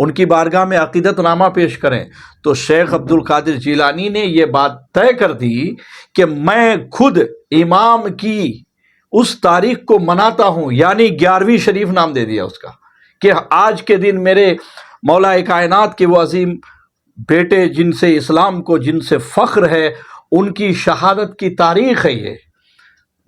ان کی بارگاہ میں عقیدت نامہ پیش کریں، تو شیخ عبد القادر جیلانی نے یہ بات طے کر دی کہ میں خود امام کی اس تاریخ کو مناتا ہوں، یعنی 11ویں شریف نام دے دیا اس کا، کہ آج کے دن میرے مولا کائنات کے وہ عظیم بیٹے جن سے اسلام کو جن سے فخر ہے، ان کی شہادت کی تاریخ ہے یہ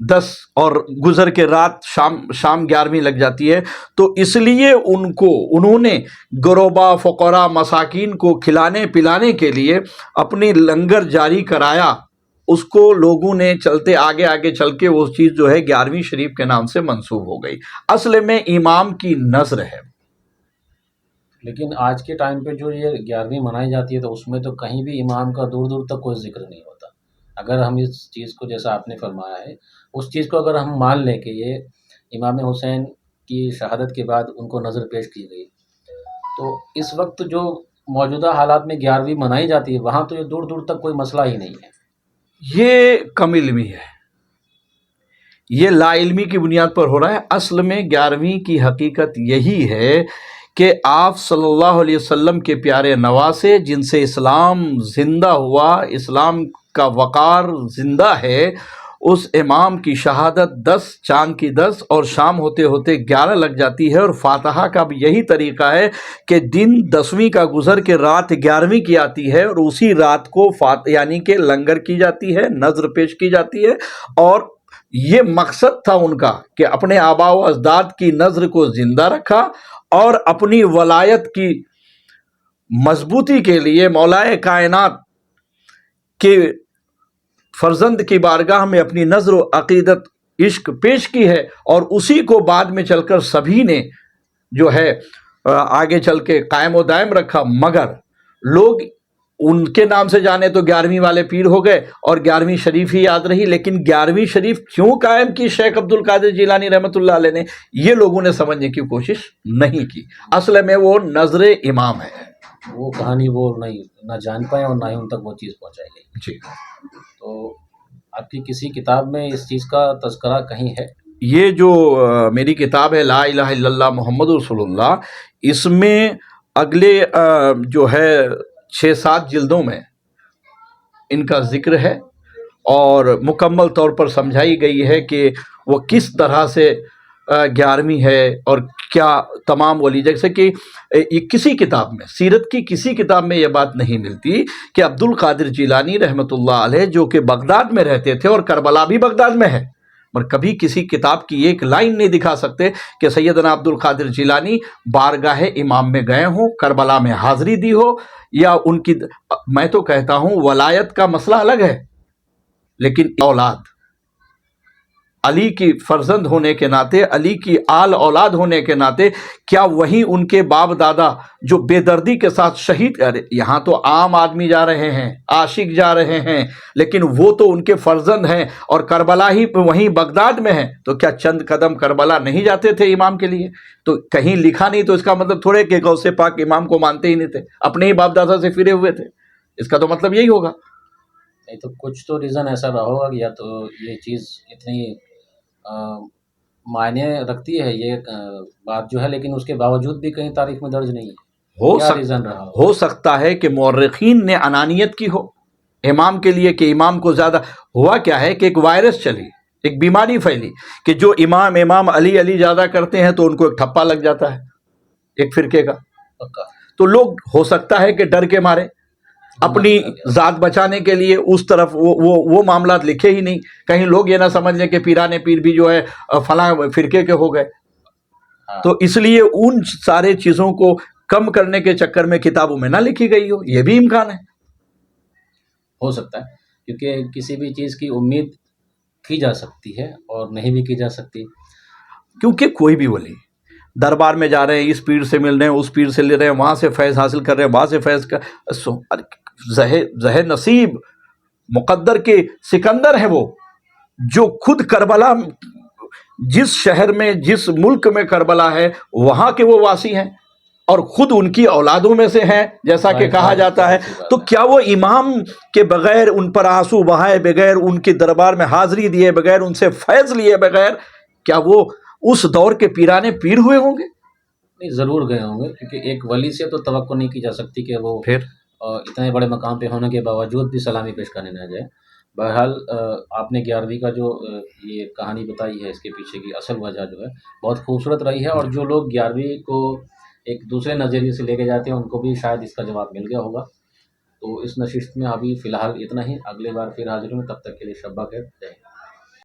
10، اور گزر کے رات شام 11ویں لگ جاتی ہے، تو اس لیے انہوں نے غربا فقراء مساکین کو کھلانے پلانے کے لیے اپنی لنگر جاری کرایا، اس کو لوگوں نے چلتے آگے چل کے وہ چیز جو ہے 11ویں شریف کے نام سے منسوب ہو گئی، اصل میں امام کی نذر ہے۔ لیکن آج کے ٹائم پہ جو یہ 11ویں منائی جاتی ہے تو اس میں تو کہیں بھی امام کا دور دور تک کوئی ذکر نہیں ہوتا۔ اگر ہم اس چیز کو جیسا آپ نے فرمایا ہے، اس چیز کو اگر ہم مان لیں کہ یہ امام حسین کی شہادت کے بعد ان کو نظر پیش کی گئی، تو اس وقت جو موجودہ حالات میں 11ویں منائی جاتی ہے وہاں تو یہ دور دور تک کوئی مسئلہ ہی نہیں ہے۔ یہ کم علمی ہے، یہ لا علمی کی بنیاد پر ہو رہا ہے۔ اصل میں 11ویں کی حقیقت یہی ہے کہ آپ صلی اللہ علیہ وسلم کے پیارے نواسے جن سے اسلام زندہ ہوا، اسلام کا وقار زندہ ہے، اس امام کی شہادت 10 چاند کی 10 اور شام ہوتے ہوتے 11 لگ جاتی ہے، اور فاتحہ کا بھی یہی طریقہ ہے کہ دن 10ویں کا گزر کے رات 11ویں کی آتی ہے، اور اسی رات کو یعنی کہ لنگر کی جاتی ہے، نذر پیش کی جاتی ہے، اور یہ مقصد تھا ان کا کہ اپنے آباء و اجداد کی نذر کو زندہ رکھا، اور اپنی ولایت کی مضبوطی کے لیے مولا کائنات کے فرزند کی بارگاہ میں اپنی نذر و عقیدت عشق پیش کی ہے، اور اسی کو بعد میں چل کر سبھی نے جو ہے آگے چل کے قائم و دائم رکھا۔ مگر لوگ ان کے نام سے جانے تو 11ویں والے پیر ہو گئے اور 11ویں شریف ہی یاد رہی، لیکن 11ویں شریف کیوں قائم کی شیخ عبد القادر جیلانی رحمۃ اللہ علیہ نے، یہ لوگوں نے سمجھنے کی کوشش نہیں کی۔ اصل میں وہ نظر امام ہے، وہ کہانی وہ نہ جان پائے اور نہ ہی ان تک وہ چیز پہنچائی گئی۔ جی۔ تو آپ کی کسی کتاب میں اس چیز کا تذکرہ کہیں ہے؟ یہ جو میری کتاب ہے لا الہ الا اللہ محمد رسول اللہ، اس میں اگلے جو ہے 6-7 جلدوں میں ان کا ذکر ہے، اور مکمل طور پر سمجھائی گئی ہے کہ وہ کس طرح سے 11ویں ہے، اور کیا تمام ولی، جیسے کہ یہ کسی کتاب میں، سیرت کی کسی کتاب میں یہ بات نہیں ملتی کہ عبد القادر جیلانی رحمۃ اللہ علیہ جو کہ بغداد میں رہتے تھے، اور کربلا بھی بغداد میں ہے، مگر کبھی کسی کتاب کی ایک لائن نہیں دکھا سکتے کہ سیدنا عبد القادر جیلانی بارگاہ امام میں گئے ہوں، کربلا میں حاضری دی ہو، یا ان کی، میں تو کہتا ہوں ولایت کا مسئلہ الگ ہے، لیکن اولاد علی کی فرزند ہونے کے ناطے، علی کی آل اولاد ہونے کے ناطے، کیا وہیں ان کے باپ دادا جو بے دردی کے ساتھ شہید، یہاں تو عام آدمی جا رہے ہیں، عاشق جا رہے ہیں، لیکن وہ تو ان کے فرزند ہیں، اور کربلا ہی وہیں بغداد میں ہیں، تو کیا چند قدم کربلا نہیں جاتے تھے امام کے لیے؟ تو کہیں لکھا نہیں تو اس کا مطلب تھوڑے کہ غوث پاک امام کو مانتے ہی نہیں تھے، اپنے ہی باپ دادا سے پھرے ہوئے تھے، اس کا تو مطلب یہی ہوگا۔ نہیں تو کچھ تو ریزن ایسا رہا ہوگا، یا تو یہ چیز اتنی معنی رکھتی ہے یہ بات جو ہے، لیکن اس کے باوجود بھی کہیں تاریخ میں درج نہیں ہے، کیا ریزن رہا ہو سکتا ہے کہ مورخین نے انانیت کی ہو امام کے لیے، کہ امام کو زیادہ، ہوا کیا ہے کہ ایک وائرس چلی، ایک بیماری پھیلی کہ جو امام علی زیادہ کرتے ہیں تو ان کو ایک ٹھپا لگ جاتا ہے ایک فرقے کا، تو لوگ ہو سکتا ہے کہ ڈر کے مارے اپنی ذات بچانے کے لیے اس طرف وہ معاملات لکھے ہی نہیں، کہیں لوگ یہ نہ سمجھ لیں کہ پیرانے پیر بھی جو ہے فلاں فرقے کے ہو گئے، تو اس لیے ان سارے چیزوں کو کم کرنے کے چکر میں کتابوں میں نہ لکھی گئی ہو، یہ بھی امکان ہے، ہو سکتا ہے، کیونکہ کسی بھی چیز کی امید کی جا سکتی ہے اور نہیں بھی کی جا سکتی، کیونکہ کوئی بھی ولی دربار میں جا رہے ہیں، اس پیر سے مل رہے ہیں، اس پیر سے لے رہے ہیں، وہاں سے فیض حاصل کر رہے ہیں، وہاں سے فیض کا زہر نصیب مقدر کے سکندر ہے، وہ جو خود کربلا، جس شہر میں جس ملک میں کربلا ہے وہاں کے وہ واسی ہیں، اور خود ان کی اولادوں میں سے ہیں جیسا کہ کہا جاتا ہے، تو کیا وہ امام کے بغیر، ان پر آنسو بہائے بغیر، ان کے دربار میں حاضری دیے بغیر، ان سے فیض لیے بغیر، کیا وہ اس دور کے پیرانے پیر ہوئے ہوں گے؟ نہیں ضرور گئے ہوں گے، کیونکہ ایک ولی سے تو توقع نہیں کی جا سکتی کہ وہ پھر اتنے بڑے مقام پہ ہونے کے باوجود بھی سلامی پیش کرنے نہ جائے۔ بہرحال آپ نے 11ویں کا جو یہ کہانی بتائی ہے، اس کے پیچھے کی اصل وجہ جو ہے بہت خوبصورت رہی ہے، اور جو لوگ 11ویں کو ایک دوسرے نظریے سے لے کے جاتے ہیں ان کو بھی شاید اس کا جواب مل گیا ہوگا۔ تو اس نشست میں ابھی فی الحال اتنا ہی، اگلے بار پھر حاضر ہوں، تب تک کے لیے شب بخیر، جے ہند۔